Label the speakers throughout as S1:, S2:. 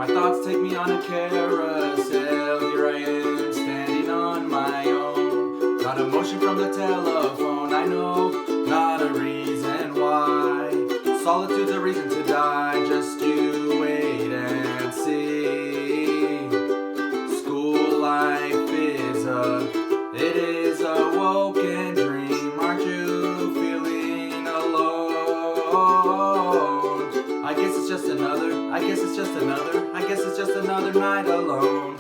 S1: My thoughts take me on a carousel. Here I am, standing on my own. Not a motion from the telephone, I know, not a reason why. Solitude's a reason to die, just you wait and see. School life it is a woken dream. Aren't you feeling alone? I guess it's just another night alone.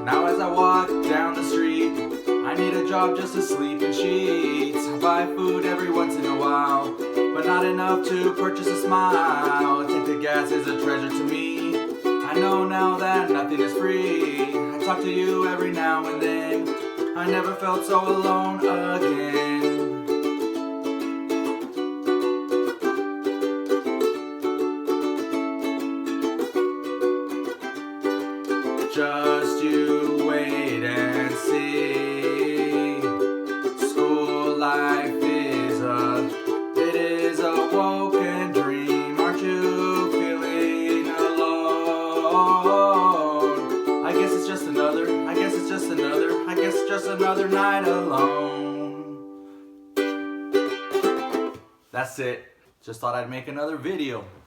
S1: Now as I walk down the street, I need a job just to sleep in sheets. I buy food every once in a while, but not enough to purchase a smile. I think the gas is a treasure to me. I know now that nothing is free. I talk to you every now and then. I never felt so alone again. Just you wait and see. School life it is a woken dream. Aren't you feeling alone? I guess it's just another night alone. That's it. Just thought I'd make another video.